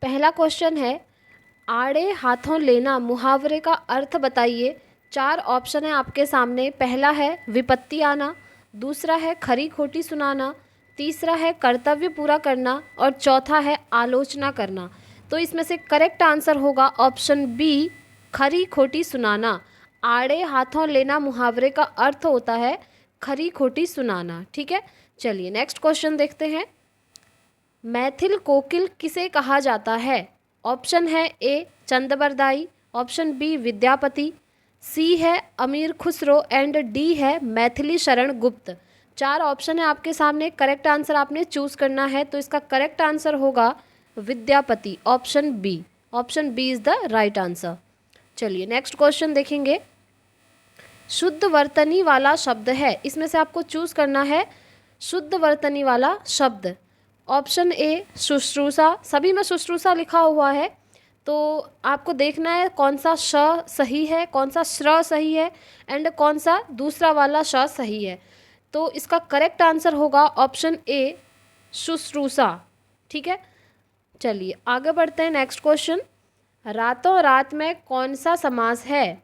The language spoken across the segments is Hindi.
पहला क्वेश्चन है, आड़े हाथों लेना मुहावरे का अर्थ बताइए। 4 ऑप्शन है आपके सामने। पहला है विपत्ति आना, दूसरा है खरी खोटी सुनाना, तीसरा है कर्तव्य पूरा करना और चौथा है आलोचना करना। तो इसमें से करेक्ट आंसर होगा ऑप्शन बी, खरी खोटी सुनाना। आड़े हाथों लेना मुहावरे का अर्थ होता है खरी खोटी सुनाना। ठीक है, चलिए नेक्स्ट क्वेश्चन देखते हैं। मैथिल कोकिल किसे कहा जाता है? ऑप्शन है ए चंदबरदाई, ऑप्शन बी विद्यापति, सी है अमीर खुसरो एंड डी है मैथिली शरण गुप्त। 4 ऑप्शन है आपके सामने, करेक्ट आंसर आपने चूज करना है। तो इसका करेक्ट आंसर होगा Vidyapati, option B. Option B is the right answer. चलिए नेक्स्ट क्वेश्चन देखेंगे। शुद्ध वर्तनी वाला शब्द है, इसमें से आपको चूज करना है शुद्ध वर्तनी वाला शब्द। ऑप्शन ए शुश्रूषा, सभी में शुश्रूषा लिखा हुआ है, तो आपको देखना है कौन सा श सही है, कौन सा श्र सही है एंड कौन सा दूसरा वाला श सही है। तो इसका करेक्ट आंसर होगा ऑप्शन ए शुश्रूषा। ठीक है, चलिए आगे बढ़ते हैं। नेक्स्ट क्वेश्चन, रातों रात में कौन सा समास है?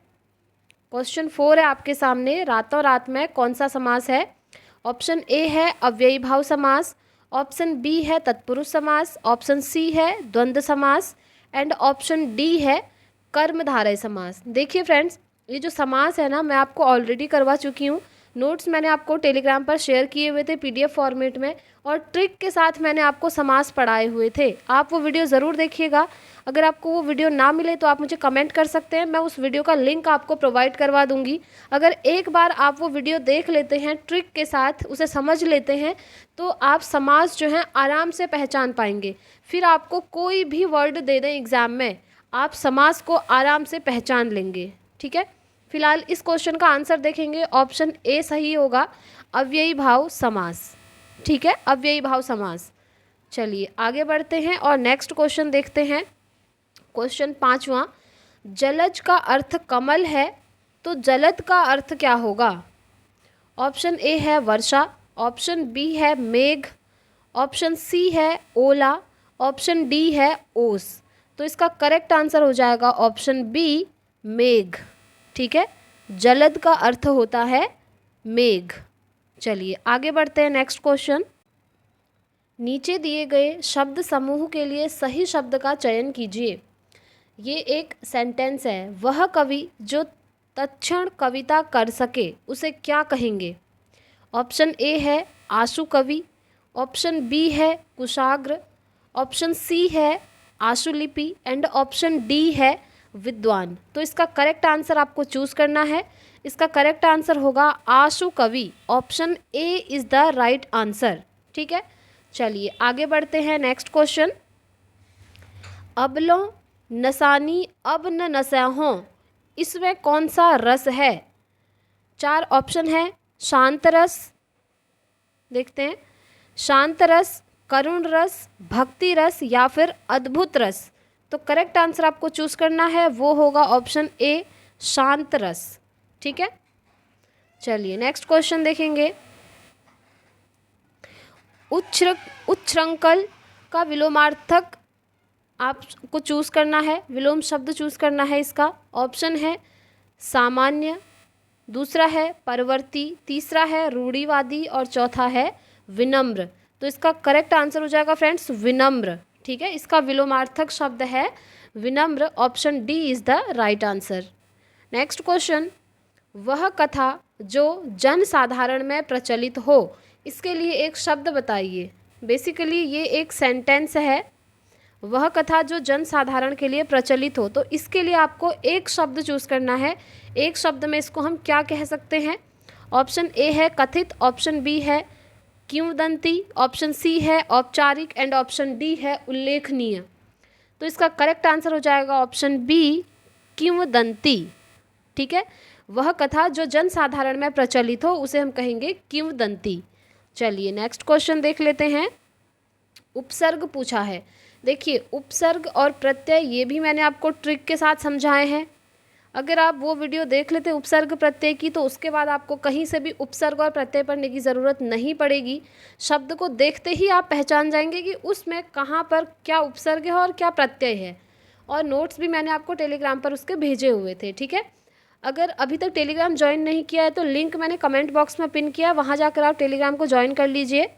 क्वेश्चन 4 है आपके सामने, रातों रात में कौन सा समास है? ऑप्शन ए है अव्ययी भाव समास, ऑप्शन बी है तत्पुरुष समास, ऑप्शन सी है द्वंद्व समास एंड ऑप्शन डी है कर्मधारय समास। देखिए फ्रेंड्स, ये जो समास है ना, मैं आपको ऑलरेडी करवा चुकी हूँ। नोट्स मैंने आपको टेलीग्राम पर शेयर किए हुए थे पीडीएफ फॉर्मेट में, और ट्रिक के साथ मैंने आपको समास पढ़ाए हुए थे। आप वो वीडियो ज़रूर देखिएगा। अगर आपको वो वीडियो ना मिले तो आप मुझे कमेंट कर सकते हैं, मैं उस वीडियो का लिंक आपको प्रोवाइड करवा दूंगी। अगर एक बार आप वो वीडियो देख लेते हैं, ट्रिक के साथ उसे समझ लेते हैं, तो आप समास जो है आराम से पहचान पाएंगे। फिर आपको कोई भी वर्ड दे दें एग्ज़ाम में, आप समास को आराम से पहचान लेंगे। ठीक है, फिलहाल इस क्वेश्चन का आंसर देखेंगे। ऑप्शन ए सही होगा, अव्ययी भाव समास। ठीक है, अव्ययी भाव समास। चलिए आगे बढ़ते हैं और नेक्स्ट क्वेश्चन देखते हैं। क्वेश्चन 5वां, जलज का अर्थ कमल है, तो जलद का अर्थ क्या होगा? ऑप्शन ए है वर्षा, ऑप्शन बी है मेघ, ऑप्शन सी है ओला, ऑप्शन डी है ओस। तो इसका करेक्ट आंसर हो जाएगा ऑप्शन बी, मेघ। ठीक है, जलद का अर्थ होता है मेघ। चलिए आगे बढ़ते हैं। नेक्स्ट क्वेश्चन, नीचे दिए गए शब्द समूह के लिए सही शब्द का चयन कीजिए। ये एक सेंटेंस है, वह कवि जो तत्क्षण कविता कर सके उसे क्या कहेंगे? ऑप्शन ए है आशु कवि, ऑप्शन बी है कुशाग्र, ऑप्शन सी है आशुलिपि एंड ऑप्शन डी है विद्वान। तो इसका करेक्ट आंसर आपको चूज करना है। इसका करेक्ट आंसर होगा आशु कवि, option A is the right answer. ठीक है, चलिए आगे बढ़ते हैं। नेक्स्ट क्वेश्चन, अबलों नसानी अब न नसहों, इसमें कौन सा रस है? 4 ऑप्शन है, शांत रस, देखते हैं, शांत रस, करुण रस, भक्ति रस या फिर अद्भुत रस। तो करेक्ट आंसर आपको चूज करना है, वो होगा ऑप्शन ए शांत रस। ठीक है, चलिए नेक्स्ट क्वेश्चन देखेंगे। उच्छृंखल का विलोमार्थक आपको चूज करना है, विलोम शब्द चूज करना है इसका। ऑप्शन है सामान्य, दूसरा है परवर्ती, तीसरा है रूढ़िवादी और चौथा है विनम्र। तो इसका करेक्ट आंसर हो जाएगा फ्रेंड्स विनम्र। ठीक है, इसका विलोमार्थक शब्द है विनम्र, option D is the right answer. Next question, वह कथा जो जन साधारण में प्रचलित हो, इसके लिए एक शब्द बताइए। बेसिकली ये एक सेंटेंस है, वह कथा जो जन साधारण के लिए प्रचलित हो, तो इसके लिए आपको एक शब्द चूज करना है। एक शब्द में इसको हम क्या कह सकते हैं? ऑप्शन ए है कथित, ऑप्शन बी है किंवदंती, ऑप्शन सी है औपचारिक एंड ऑप्शन डी है उल्लेखनीय। तो इसका करेक्ट आंसर हो जाएगा ऑप्शन बी, किंवदंती। ठीक है, वह कथा जो जन साधारण में प्रचलित हो उसे हम कहेंगे किंवदंती। चलिए नेक्स्ट क्वेश्चन देख लेते हैं। उपसर्ग पूछा है। देखिए, उपसर्ग और प्रत्यय ये भी मैंने आपको ट्रिक के साथ समझाए हैं। अगर आप वो वीडियो देख लेते हैं उपसर्ग प्रत्यय की, तो उसके बाद आपको कहीं से भी उपसर्ग और प्रत्यय पढ़ने की ज़रूरत नहीं पड़ेगी। शब्द को देखते ही आप पहचान जाएंगे कि उसमें कहाँ पर क्या उपसर्ग है और क्या प्रत्यय है। और नोट्स भी मैंने आपको टेलीग्राम पर उसके भेजे हुए थे, ठीक है। अगर अभी तक टेलीग्राम ज्वाइन नहीं किया है तो लिंक मैंने कमेंट बॉक्स में पिन किया, वहाँ जाकर आप टेलीग्राम को ज्वाइन कर लीजिए।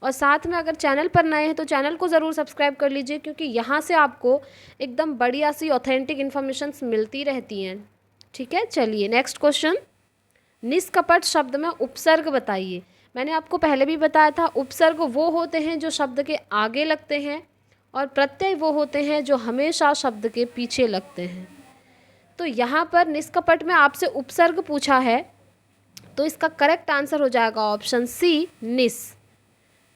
और साथ में अगर चैनल पर नए हैं तो चैनल को ज़रूर सब्सक्राइब कर लीजिए, क्योंकि यहाँ से आपको एकदम बढ़िया सी ऑथेंटिक इन्फॉर्मेशंस मिलती रहती हैं, ठीक है। चलिए नेक्स्ट क्वेश्चन, निष्कपट शब्द में उपसर्ग बताइए। मैंने आपको पहले भी बताया था, उपसर्ग वो होते हैं जो शब्द के आगे लगते हैं और प्रत्यय वो होते हैं जो हमेशा शब्द के पीछे लगते हैं। तो यहाँ पर निष्कपट में आपसे उपसर्ग पूछा है, तो इसका करेक्ट आंसर हो जाएगा ऑप्शन सी, निस,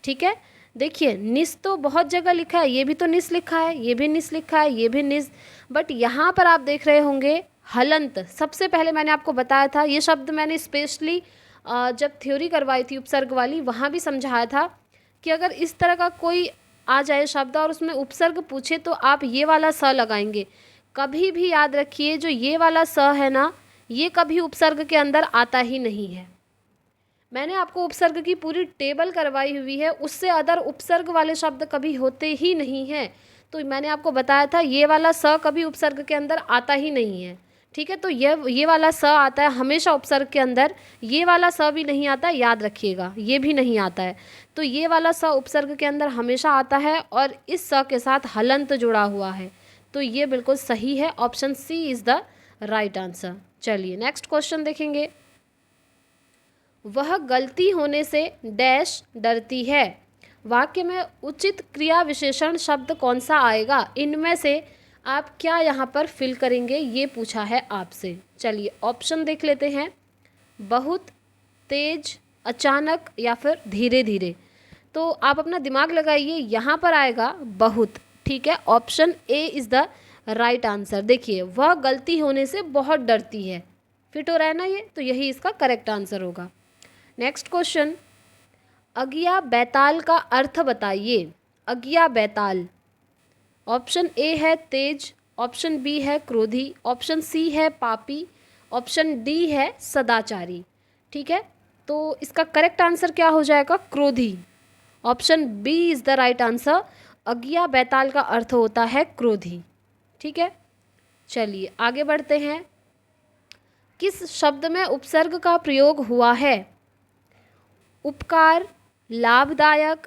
ठीक है। देखिए निस तो बहुत जगह लिखा है, ये भी तो निस लिखा है, ये भी निस लिखा है, ये भी निस, बट यहाँ पर आप देख रहे होंगे हलंत। सबसे पहले मैंने आपको बताया था, ये शब्द मैंने स्पेशली जब थ्योरी करवाई थी उपसर्ग वाली, वहाँ भी समझाया था कि अगर इस तरह का कोई आ जाए शब्द और उसमें उपसर्ग पूछे तो आप ये वाला स लगाएंगे। कभी भी याद रखिए, जो ये वाला स है ना, ये कभी उपसर्ग के अंदर आता ही नहीं है। मैंने आपको उपसर्ग की पूरी टेबल करवाई हुई है, उससे अदर उपसर्ग वाले शब्द कभी होते ही नहीं हैं। तो मैंने आपको बताया था ये वाला स कभी उपसर्ग के अंदर आता ही नहीं है, ठीक है। तो ये वाला स आता है हमेशा उपसर्ग के अंदर, ये वाला स भी नहीं आता है, याद रखिएगा, ये भी नहीं आता है। तो ये वाला स उपसर्ग के अंदर हमेशा आता है और इस स के साथ हलंत जुड़ा हुआ है, तो ये बिल्कुल सही है, option C is the right answer. चलिए नेक्स्ट क्वेश्चन देखेंगे, वह गलती होने से डैश डरती है। वाक्य में उचित क्रिया विशेषण शब्द कौन सा आएगा, इनमें से आप क्या यहाँ पर फिल करेंगे, ये पूछा है आपसे। चलिए ऑप्शन देख लेते हैं, बहुत, तेज, अचानक या फिर धीरे धीरे। तो आप अपना दिमाग लगाइए, यहाँ पर आएगा बहुत, ठीक है। Option A is the right answer. देखिए वह गलती होने से बहुत डरती है, फिट हो रहा है ना ये, तो यही इसका करेक्ट आंसर होगा। नेक्स्ट क्वेश्चन, अगिया बैताल का अर्थ बताइए। अगिया बैताल, ऑप्शन ए है तेज, ऑप्शन बी है क्रोधी, ऑप्शन सी है पापी, ऑप्शन डी है सदाचारी, ठीक है। तो इसका करेक्ट आंसर क्या हो जाएगा, क्रोधी। Option B is the right answer. अगिया बैताल का अर्थ होता है क्रोधी, ठीक है। चलिए आगे बढ़ते हैं, किस शब्द में उपसर्ग का प्रयोग हुआ है, उपकार, लाभदायक,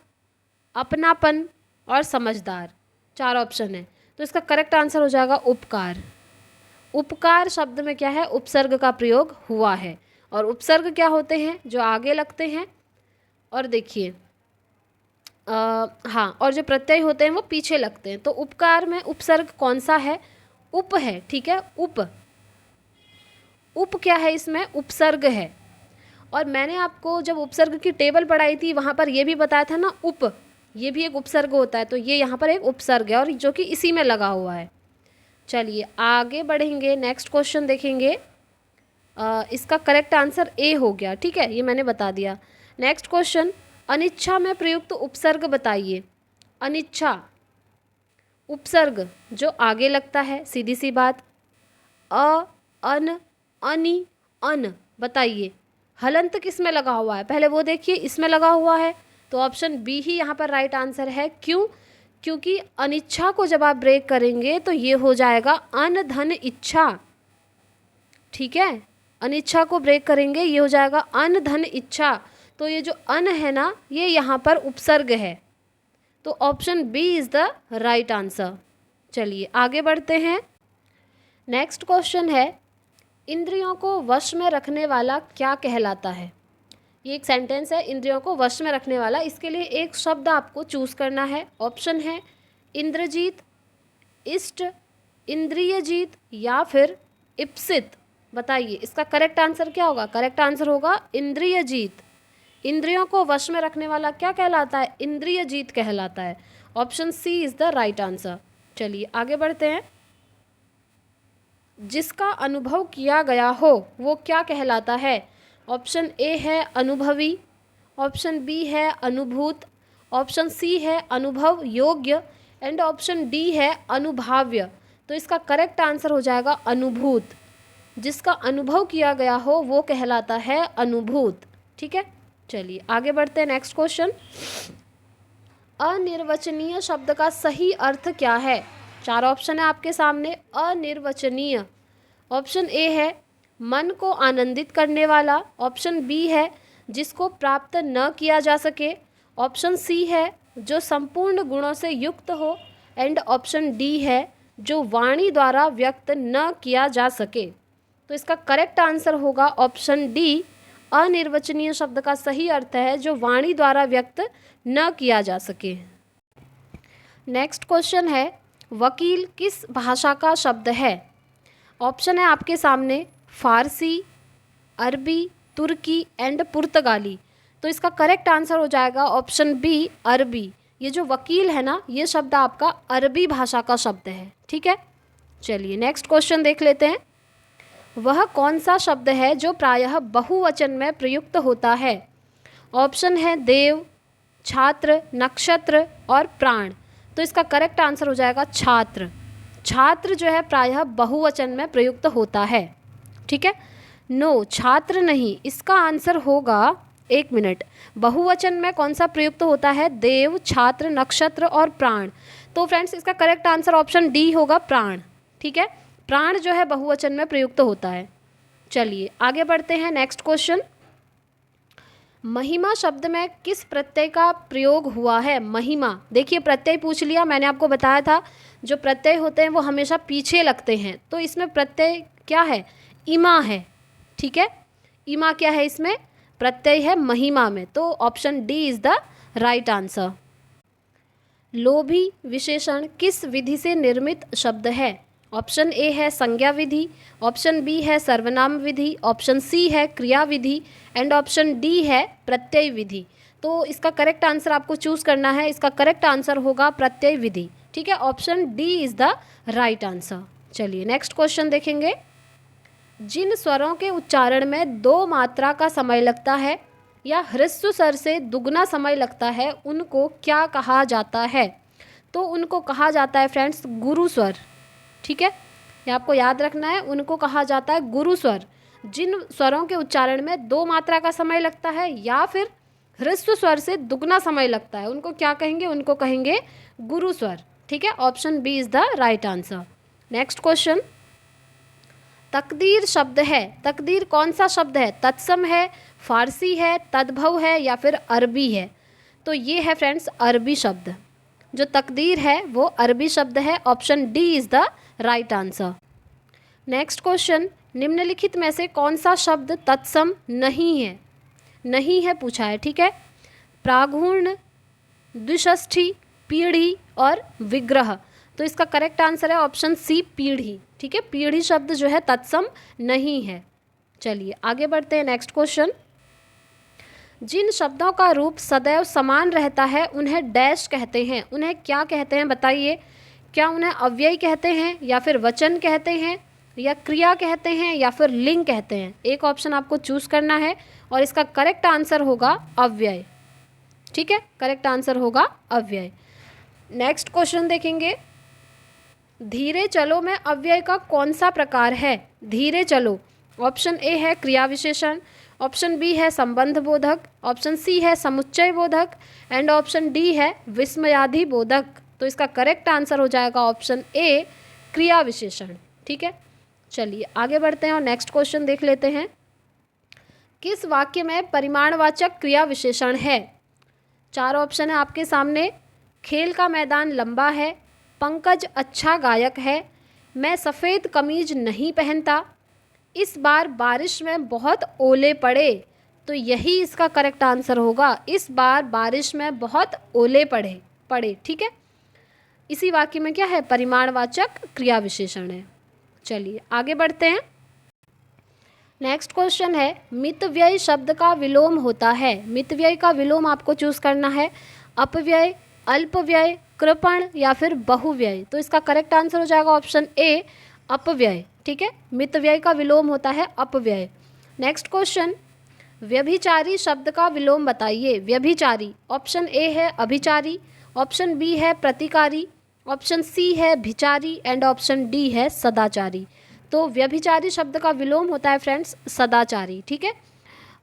अपनापन और समझदार। 4 ऑप्शन है, तो इसका करेक्ट आंसर हो जाएगा उपकार। उपकार शब्द में क्या है, उपसर्ग का प्रयोग हुआ है। और उपसर्ग क्या होते हैं, जो आगे लगते हैं, और देखिए हाँ, और जो प्रत्यय होते हैं वो पीछे लगते हैं। तो उपकार में उपसर्ग कौन सा है, उप है, ठीक है। उप क्या है, इसमें उपसर्ग है। और मैंने आपको जब उपसर्ग की टेबल पढ़ाई थी वहाँ पर ये भी बताया था ना, ये भी एक उपसर्ग होता है, तो ये यहाँ पर एक उपसर्ग है और जो कि इसी में लगा हुआ है। चलिए आगे बढ़ेंगे, नेक्स्ट क्वेश्चन देखेंगे। इसका करेक्ट आंसर ए हो गया, ठीक है, ये मैंने बता दिया। नेक्स्ट क्वेश्चन, अनिच्छा में प्रयुक्त उपसर्ग बताइए। अनिच्छा उपसर्ग जो आगे लगता है, सीधी सी बात, अ, अन, अनि, अन, बताइए हलंत किस में लगा हुआ है, पहले वो देखिए, इसमें लगा हुआ है, तो ऑप्शन बी ही यहाँ पर राइट आंसर है। क्यों, क्योंकि अनिच्छा को जब आप ब्रेक करेंगे तो ये हो जाएगा अन धन इच्छा, ठीक है। अनिच्छा को ब्रेक करेंगे, ये हो जाएगा अन धन इच्छा। तो ये जो अन है ना, ये यहाँ पर उपसर्ग है, तो option B is the right answer. चलिए आगे बढ़ते हैं, नेक्स्ट क्वेश्चन है, इंद्रियों को वश में रखने वाला क्या कहलाता है। ये एक सेंटेंस है, इंद्रियों को वश में रखने वाला, इसके लिए एक शब्द आपको चूज़ करना है। ऑप्शन है इंद्रजीत, इष्ट, इंद्रियजीत या फिर इप्सित। बताइए इसका करेक्ट आंसर क्या होगा, करेक्ट आंसर होगा इंद्रियजीत। इंद्रियों को वश में रखने वाला क्या कहलाता है, इंद्रियजीत कहलाता है। Option C is the right answer. चलिए आगे बढ़ते हैं, जिसका अनुभव किया गया हो वो क्या कहलाता है। ऑप्शन ए है अनुभवी, ऑप्शन बी है अनुभूत, ऑप्शन सी है अनुभव योग्य एंड ऑप्शन डी है अनुभाव्य। तो इसका करेक्ट आंसर हो जाएगा अनुभूत। जिसका अनुभव किया गया हो वो कहलाता है अनुभूत। ठीक है, चलिए आगे बढ़ते हैं। नेक्स्ट क्वेश्चन, अनिर्वचनीय शब्द का सही अर्थ क्या है? 4 ऑप्शन है आपके सामने। अनिर्वचनीय, ऑप्शन ए है मन को आनंदित करने वाला, ऑप्शन बी है जिसको प्राप्त न किया जा सके, ऑप्शन सी है जो संपूर्ण गुणों से युक्त हो, एंड ऑप्शन डी है जो वाणी द्वारा व्यक्त न किया जा सके। तो इसका करेक्ट आंसर होगा ऑप्शन डी, अनिर्वचनीय शब्द का सही अर्थ है जो वाणी द्वारा व्यक्त न किया जा सके। नेक्स्ट क्वेश्चन है, वकील किस भाषा का शब्द है? ऑप्शन है आपके सामने फारसी, अरबी, तुर्की एंड पुर्तगाली। तो इसका करेक्ट आंसर हो जाएगा ऑप्शन बी, अरबी। ये जो वकील है ना, ये शब्द आपका अरबी भाषा का शब्द है। ठीक है, चलिए नेक्स्ट क्वेश्चन देख लेते हैं। वह कौन सा शब्द है जो प्रायः बहुवचन में प्रयुक्त होता है? ऑप्शन है देव, छात्र, नक्षत्र और प्राण। तो इसका करेक्ट आंसर हो जाएगा छात्र। छात्र जो है प्रायः बहुवचन में प्रयुक्त होता है। ठीक है, नो छात्र नहीं, इसका आंसर होगा, एक मिनट, बहुवचन में कौन सा प्रयुक्त होता है? देव, छात्र, नक्षत्र और प्राण। तो फ्रेंड्स इसका करेक्ट आंसर ऑप्शन डी होगा, प्राण। ठीक है, प्राण जो है बहुवचन में प्रयुक्त होता है। चलिए आगे बढ़ते हैं। नेक्स्ट क्वेश्चन, महिमा शब्द में किस प्रत्यय का प्रयोग हुआ है? महिमा, देखिए प्रत्यय पूछ लिया, मैंने आपको बताया था जो प्रत्यय होते हैं वो हमेशा पीछे लगते हैं। तो इसमें प्रत्यय क्या है? इमा है। ठीक है, इमा क्या है? इसमें प्रत्यय है महिमा में। तो option D is the right answer. लोभी विशेषण किस विधि से निर्मित शब्द है? ऑप्शन ए है संज्ञा विधि, ऑप्शन बी है सर्वनाम विधि, ऑप्शन सी है क्रिया विधि एंड ऑप्शन डी है प्रत्यय विधि। तो इसका करेक्ट आंसर आपको चूज करना है। इसका करेक्ट आंसर होगा प्रत्यय विधि। ठीक है, option D is the right answer. चलिए नेक्स्ट क्वेश्चन देखेंगे। जिन स्वरों के उच्चारण में 2 मात्रा का समय लगता है या ह्रस्व स्वर से दुगना समय लगता है उनको क्या कहा जाता है? तो उनको कहा जाता है फ्रेंड्स गुरु स्वर। ठीक है, ये आपको याद रखना है, उनको कहा जाता है गुरु स्वर। जिन स्वरों के उच्चारण में 2 मात्रा का समय लगता है या फिर ह्रस्व स्वर से दुगना समय लगता है उनको क्या कहेंगे? उनको कहेंगे गुरु स्वर। ठीक है, option B is the right answer. Next question, तकदीर शब्द है, तकदीर कौन सा शब्द है? तत्सम है, फारसी है, तद्भव है या फिर अरबी है? तो ये है फ्रेंड्स अरबी शब्द। जो तकदीर है वो अरबी शब्द है। Option D is the right answer. Next question, निम्नलिखित में से कौन सा शब्द तत्सम नहीं है? नहीं है पूछा है। ठीक है, प्रागूर्ण, द्विषष्ठी, पीढ़ी और विग्रह। तो इसका करेक्ट आंसर है ऑप्शन सी, पीढ़ी। ठीक है, पीढ़ी शब्द जो है तत्सम नहीं है। चलिए आगे बढ़ते हैं। नेक्स्ट क्वेश्चन, जिन शब्दों का रूप सदैव समान रहता है उन्हें डैश कहते हैं। उन्हें क्या कहते हैं बताइए? क्या उन्हें अव्यय कहते हैं या फिर वचन कहते हैं या क्रिया कहते हैं या फिर लिंग कहते हैं? एक ऑप्शन आपको चूज करना है और इसका करेक्ट आंसर होगा अव्यय। ठीक है, करेक्ट आंसर होगा अव्यय। नेक्स्ट क्वेश्चन देखेंगे। धीरे चलो में अव्यय का कौन सा प्रकार है? धीरे चलो, ऑप्शन ए है क्रिया विशेषण, ऑप्शन बी है संबंध बोधक, ऑप्शन सी है समुच्चय बोधक एंड ऑप्शन डी है विस्मयादि बोधक। तो इसका करेक्ट आंसर हो जाएगा ऑप्शन ए, क्रिया विशेषण। ठीक है, चलिए आगे बढ़ते हैं और नेक्स्ट क्वेश्चन देख लेते हैं। किस वाक्य में परिमाणवाचक क्रिया विशेषण है? 4 ऑप्शन है आपके सामने। खेल का मैदान लंबा है, पंकज अच्छा गायक है, मैं सफ़ेद कमीज नहीं पहनता, इस बार बारिश में बहुत ओले पड़े। तो यही इसका करेक्ट आंसर होगा, इस बार बारिश में बहुत ओले पड़े। ठीक है, इसी वाक्य में क्या है? परिमाणवाचक क्रिया विशेषण है। चलिए आगे बढ़ते हैं। नेक्स्ट क्वेश्चन है, मितव्यय शब्द का विलोम होता है। मितव्यय का विलोम आपको चूज करना है, अपव्यय, अल्पव्यय, कृपण या फिर बहुव्यय। तो इसका करेक्ट आंसर हो जाएगा ऑप्शन ए, अपव्यय। ठीक है, मितव्यय का विलोम होता है अपव्यय। नेक्स्ट क्वेश्चन, व्यभिचारी शब्द का विलोम बताइए। व्यभिचारी, ऑप्शन ए है अभिचारी, ऑप्शन बी है प्रतिकारी, ऑप्शन सी है भिचारी एंड ऑप्शन डी है सदाचारी। तो व्यभिचारी शब्द का विलोम होता है फ्रेंड्स सदाचारी। ठीक है,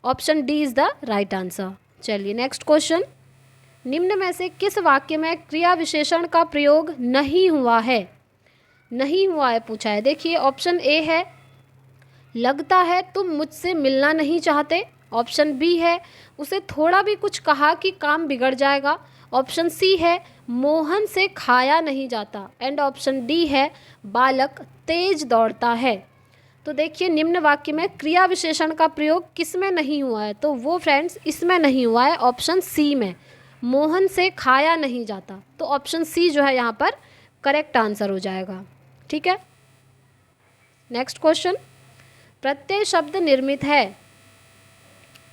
option D is the right answer. चलिए नेक्स्ट क्वेश्चन, निम्न में से किस वाक्य में क्रिया विशेषण का प्रयोग नहीं हुआ है? नहीं हुआ है पूछा है। देखिए ऑप्शन ए है लगता है तुम मुझसे मिलना नहीं चाहते। ऑप्शन बी है उसे थोड़ा भी कुछ कहा कि काम बिगड़ जाएगा। ऑप्शन सी है मोहन से खाया नहीं जाता। एंड ऑप्शन डी है बालक तेज दौड़ता है। तो देखिए निम्न वाक्य में क्रिया विशेषण का प्रयोग किस में नहीं हुआ है? तो वो फ्रेंड्स इसमें नहीं हुआ है, ऑप्शन सी में, मोहन से खाया नहीं जाता। तो ऑप्शन सी जो है यहाँ पर करेक्ट आंसर हो जाएगा। ठीक है, नेक्स्ट क्वेश्चन, प्रत्यय शब्द निर्मित है।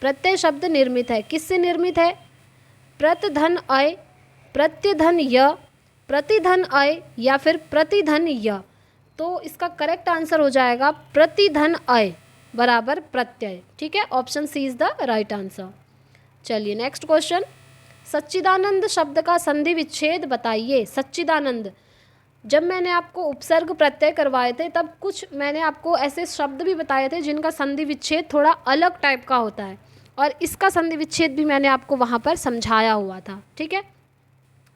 प्रत्यय शब्द निर्मित है, किससे निर्मित है? प्रतधन अय, प्रत्यधन य, प्रतिधन अय या फिर प्रतिधन य। तो इसका करेक्ट आंसर हो जाएगा प्रतिधन अय बराबर प्रत्यय। ठीक है, option C is the right answer. चलिए नेक्स्ट क्वेश्चन, सच्चिदानंद शब्द का संधि विच्छेद बताइए। सच्चिदानंद, जब मैंने आपको उपसर्ग प्रत्यय करवाए थे तब कुछ मैंने आपको ऐसे शब्द भी बताए थे जिनका संधि विच्छेद थोड़ा अलग टाइप का होता है, और इसका संधि विच्छेद भी मैंने आपको वहाँ पर समझाया हुआ था। ठीक है,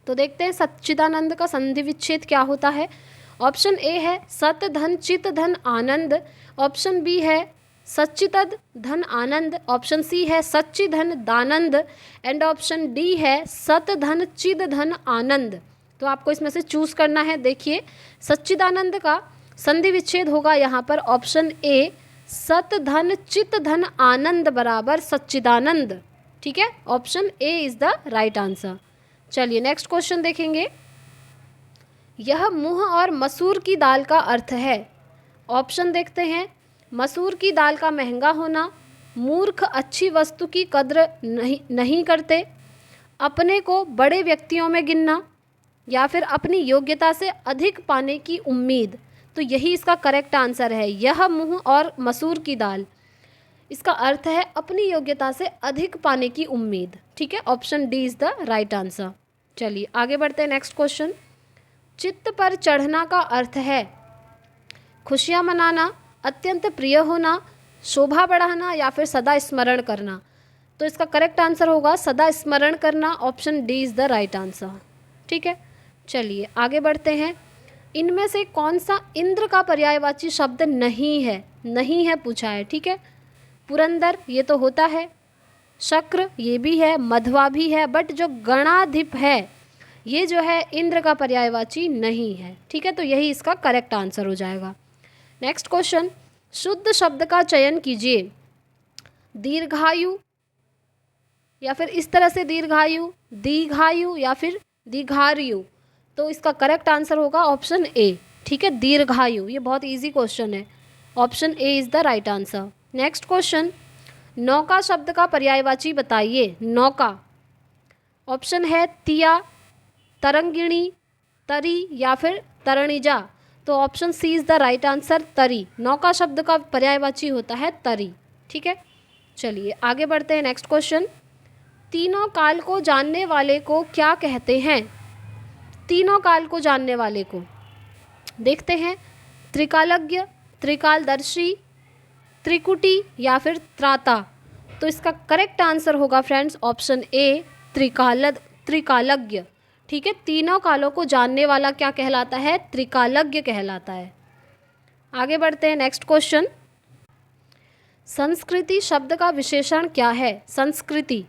तो देखते हैं सच्चिदानंद का संधि विच्छेद क्या होता है। ऑप्शन ए है सत धन चित धन आनंद। ऑप्शन बी है सच्चितद धन आनंद। ऑप्शन सी है सच्चि धन दानंद। एंड ऑप्शन डी है सत धन चिद धन आनंद। तो आपको इसमें से चूज करना है। देखिए सच्चिदानंद का संधि विच्छेद होगा यहाँ पर ऑप्शन ए सत धन चित धन आनंद बराबर सच्चिदानंद। ठीक है, option A is the right answer. चलिए नेक्स्ट क्वेश्चन देखेंगे, यह मुँह और मसूर की दाल का अर्थ है। ऑप्शन देखते हैं, मसूर की दाल का महंगा होना, मूर्ख अच्छी वस्तु की कद्र नहीं करते, अपने को बड़े व्यक्तियों में गिनना, या फिर अपनी योग्यता से अधिक पाने की उम्मीद। तो यही इसका करेक्ट आंसर है, यह मुँह और मसूर की दाल। इसका अर्थ है अपनी योग्यता से अधिक पाने की उम्मीद। ठीक है, option D is the right answer. चलिए आगे बढ़ते हैं नेक्स्ट क्वेश्चन, चित्त पर चढ़ना का अर्थ है खुशियाँ मनाना, अत्यंत प्रिय होना, शोभा बढ़ाना या फिर सदा स्मरण करना। तो इसका करेक्ट आंसर होगा सदा स्मरण करना। Option D is the right answer. ठीक है, चलिए आगे बढ़ते हैं, इनमें से कौन सा इंद्र का पर्यायवाची शब्द नहीं है? नहीं है पूछा है। ठीक है, पुरंदर ये तो होता है, शक्र ये भी है, मध्वा भी है, बट जो गणाधिप है ये जो है इंद्र का पर्यायवाची नहीं है। ठीक है, तो यही इसका करेक्ट आंसर हो जाएगा। नेक्स्ट क्वेश्चन, शुद्ध शब्द का चयन कीजिए। दीर्घायु या फिर इस तरह से दीर्घायु, दीर्घायु या फिर दीर्घायु। तो इसका करेक्ट आंसर होगा ऑप्शन ए। ठीक है, दीर्घायु। ये बहुत इजी क्वेश्चन है, option A is the right answer. Next question, नौका शब्द का पर्यायवाची बताइए। नौका, ऑप्शन है तिया, तरंगिणी, तरी या फिर तरणिजा। तो option C is the right answer, तरी। नौका शब्द का पर्यायवाची होता है तरी। ठीक है, चलिए आगे बढ़ते हैं नेक्स्ट क्वेश्चन, तीनों काल को जानने वाले को क्या कहते हैं? तीनों काल को जानने वाले को देखते हैं, त्रिकालज्ञ, त्रिकालदर्शी, त्रिकुटी या फिर त्राता। तो इसका करेक्ट आंसर होगा फ्रेंड्स ऑप्शन ए त्रिकालज्ञ। ठीक है, तीनों कालों को जानने वाला क्या कहलाता है? त्रिकालज्ञ कहलाता है। आगे बढ़ते हैं नेक्स्ट क्वेश्चन, संस्कृति शब्द का विशेषण क्या है? संस्कृति,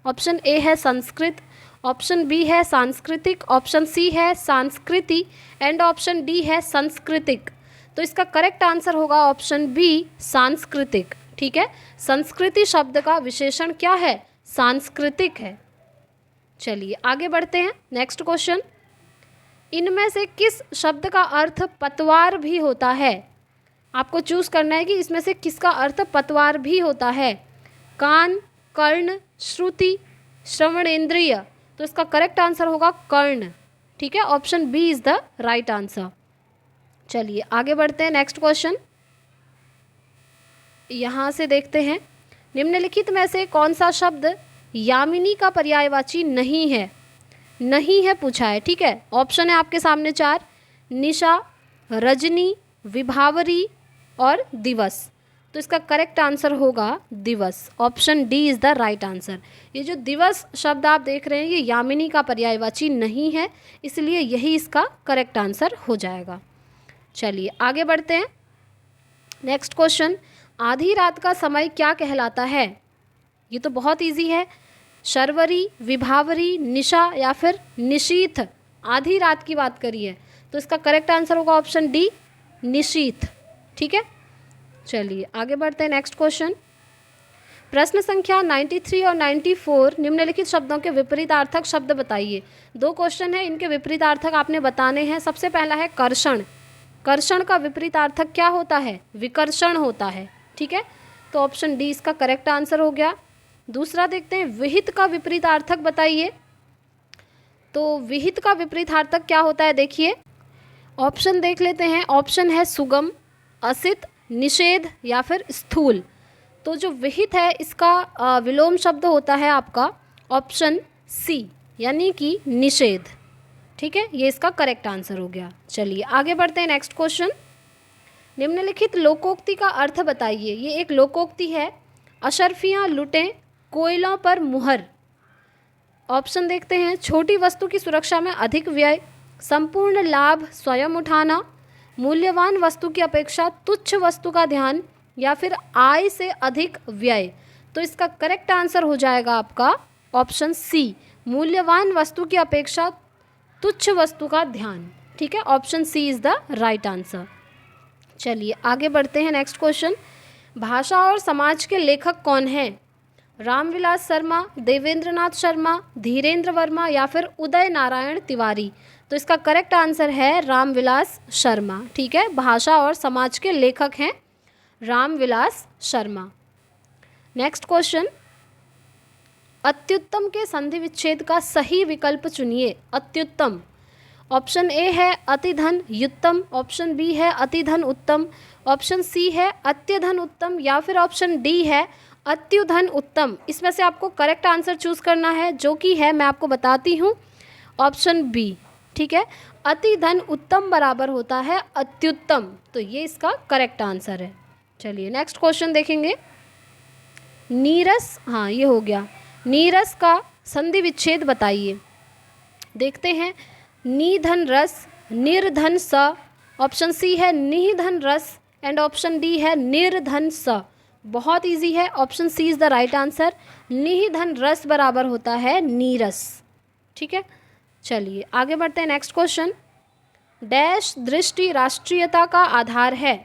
ऑप्शन ए है संस्कृत, ऑप्शन बी है सांस्कृतिक, ऑप्शन सी है सांस्कृति एंड ऑप्शन डी है सांस्कृतिक। तो इसका करेक्ट आंसर होगा ऑप्शन बी सांस्कृतिक। ठीक है, संस्कृति शब्द का विशेषण क्या है? सांस्कृतिक है। चलिए आगे बढ़ते हैं नेक्स्ट क्वेश्चन, इनमें से किस शब्द का अर्थ पतवार भी होता है? आपको चूज करना है कि इसमें से किसका अर्थ पतवार भी होता है। कान, कर्ण, श्रुति, श्रवणेंद्रिय। तो इसका करेक्ट आंसर होगा कर्ण। ठीक है, option B is the right answer. चलिए आगे बढ़ते हैं नेक्स्ट क्वेश्चन, यहाँ से देखते हैं, निम्नलिखित में से कौन सा शब्द यामिनी का पर्यायवाची नहीं है? नहीं है पूछा है। ठीक है, ऑप्शन है आपके सामने चार, निशा, रजनी, विभावरी, और दिवस। तो इसका करेक्ट आंसर होगा दिवस। Option D is the right answer. ये जो दिवस शब्द आप देख रहे हैं ये यामिनी का पर्यायवाची नहीं है, इसलिए यही इसका करेक्ट आंसर हो जाएगा। चलिए आगे बढ़ते हैं। नेक्स्ट क्वेश्चन, आधी रात का समय क्या कहलाता है? ये तो बहुत इजी है। शर्वरी, विभावरी, निशा या फिर निशीथ। आधी रात की बात करिए तो इसका करेक्ट आंसर होगा ऑप्शन डी, निशीथ। ठीक है, चलिए आगे बढ़ते हैं। नेक्स्ट क्वेश्चन, प्रश्न संख्या 93 और 94 निम्नलिखित शब्दों के विपरीतार्थक शब्द बताइए। दो क्वेश्चन है, इनके विपरीतार्थक आपने बताने हैं। सबसे पहला है कर्षण। कर्षण का विपरीतार्थक क्या होता है? विकर्षण होता है। ठीक है, तो ऑप्शन डी इसका करेक्ट आंसर हो गया। दूसरा देखते हैं, विहित का विपरीतार्थक बताइए। तो विहित का विपरीतार्थक क्या होता है? देखिए ऑप्शन देख लेते हैं। ऑप्शन है सुगम, असित, निषेध या फिर स्थूल। तो जो विहित है इसका विलोम शब्द होता है आपका ऑप्शन सी, यानी कि निषेध। ठीक है, ये इसका करेक्ट आंसर हो गया। चलिए आगे बढ़ते हैं। नेक्स्ट क्वेश्चन, निम्नलिखित लोकोक्ति का अर्थ बताइए। ये एक लोकोक्ति है, अशर्फियाँ लुटें कोयलों पर मुहर। ऑप्शन देखते हैं, छोटी वस्तु की सुरक्षा में अधिक व्यय, संपूर्ण लाभ स्वयं उठाना, मूल्यवान वस्तु की अपेक्षा तुच्छ वस्तु का ध्यान या फिर आय से अधिक व्यय। तो इसका करेक्ट आंसर हो जाएगा आपका ऑप्शन सी, मूल्यवान वस्तु की अपेक्षा तुच्छ वस्तु का ध्यान। ठीक है, option C is the right answer. चलिए आगे बढ़ते हैं। नेक्स्ट क्वेश्चन, भाषा और समाज के लेखक कौन हैं? रामविलास शर्मा, देवेंद्रनाथ शर्मा, धीरेन्द्र वर्मा या फिर उदय नारायण तिवारी। तो इसका करेक्ट आंसर है रामविलास शर्मा। ठीक है, भाषा और समाज के लेखक हैं रामविलास शर्मा। नेक्स्ट क्वेश्चन, अत्युत्तम के संधि विच्छेद का सही विकल्प चुनिए। अत्युत्तम, ऑप्शन ए है अतिधन युत्तम, ऑप्शन बी है अतिधन उत्तम, ऑप्शन सी है अत्यधन उत्तम या फिर ऑप्शन डी है अत्युधन उत्तम। इसमें से आपको करेक्ट आंसर चूज करना है, जो कि है मैं आपको बताती हूँ ऑप्शन बी। ठीक है, अतिधन उत्तम बराबर होता है अत्युत्तम, तो ये इसका करेक्ट आंसर है। चलिए नेक्स्ट क्वेश्चन देखेंगे। नीरस, हाँ ये हो गया। नीरस का संधि विच्छेद बताइए। देखते हैं, निधन रस, निर्धन स, ऑप्शन सी है निधन रस एंड ऑप्शन डी है निर्धन स। बहुत इजी है, option C is the right answer. निधन रस बराबर होता है नीरस। ठीक है, चलिए आगे बढ़ते हैं। नेक्स्ट क्वेश्चन, डैश दृष्टि राष्ट्रीयता का आधार है?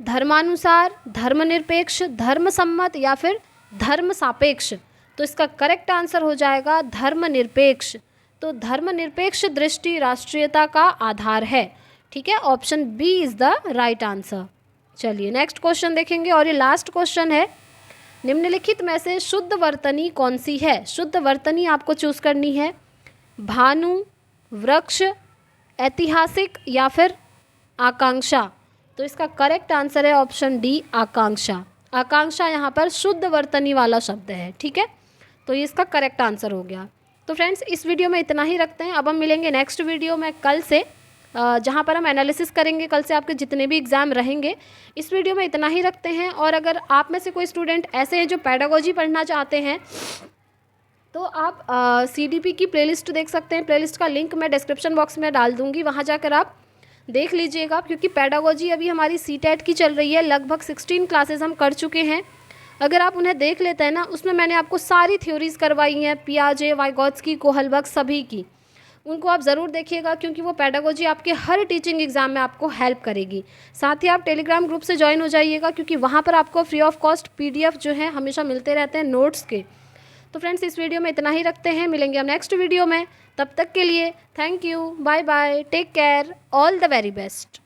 धर्मानुसार, धर्मनिरपेक्ष, धर्मसम्मत या फिर धर्म सापेक्ष। तो इसका करेक्ट आंसर हो जाएगा धर्मनिरपेक्ष। तो धर्मनिरपेक्ष दृष्टि राष्ट्रीयता का आधार है। ठीक है, option B is the right answer. चलिए नेक्स्ट क्वेश्चन देखेंगे और ये लास्ट क्वेश्चन है। निम्नलिखित में से शुद्ध वर्तनी कौन सी है? शुद्ध वर्तनी आपको चूज करनी है, भानु, वृक्ष, ऐतिहासिक या फिर आकांक्षा। तो इसका करेक्ट आंसर है ऑप्शन डी, आकांक्षा। आकांक्षा यहाँ पर शुद्ध वर्तनी वाला शब्द है। ठीक है, तो ये इसका करेक्ट आंसर हो गया। तो फ्रेंड्स इस वीडियो में इतना ही रखते हैं। अब हम मिलेंगे नेक्स्ट वीडियो में कल से, जहाँ पर हम एनालिसिस करेंगे कल से आपके जितने भी एग्ज़ाम रहेंगे। इस वीडियो में इतना ही रखते हैं। और अगर आप में से कोई स्टूडेंट ऐसे हैं जो पेडागोजी पढ़ना चाहते हैं तो आप CDP की प्लेलिस्ट देख सकते हैं। प्लेलिस्ट का लिंक मैं डिस्क्रिप्शन बॉक्स में डाल दूँगी, वहाँ जाकर आप देख लीजिएगा। क्योंकि पेडागोजी अभी हमारी CTET की चल रही है, लगभग 16 क्लासेस हम कर चुके हैं। अगर आप उन्हें देख लेते हैं ना, उसमें मैंने आपको सारी थ्योरीज़ करवाई हैं, पियाजे, वाइगोत्स्की, कोहलबर्ग, सभी की। उनको आप ज़रूर देखिएगा क्योंकि वो पेडागोजी आपके हर टीचिंग एग्जाम में आपको हेल्प करेगी। साथ ही आप टेलीग्राम ग्रुप से ज्वाइन हो जाइएगा क्योंकि वहाँ पर आपको फ्री ऑफ कॉस्ट PDF जो है हमेशा मिलते रहते हैं नोट्स के। तो फ्रेंड्स इस वीडियो में इतना ही रखते हैं, मिलेंगे हम नेक्स्ट वीडियो में। तब तक के लिए thank you, bye bye, take care, all the very best.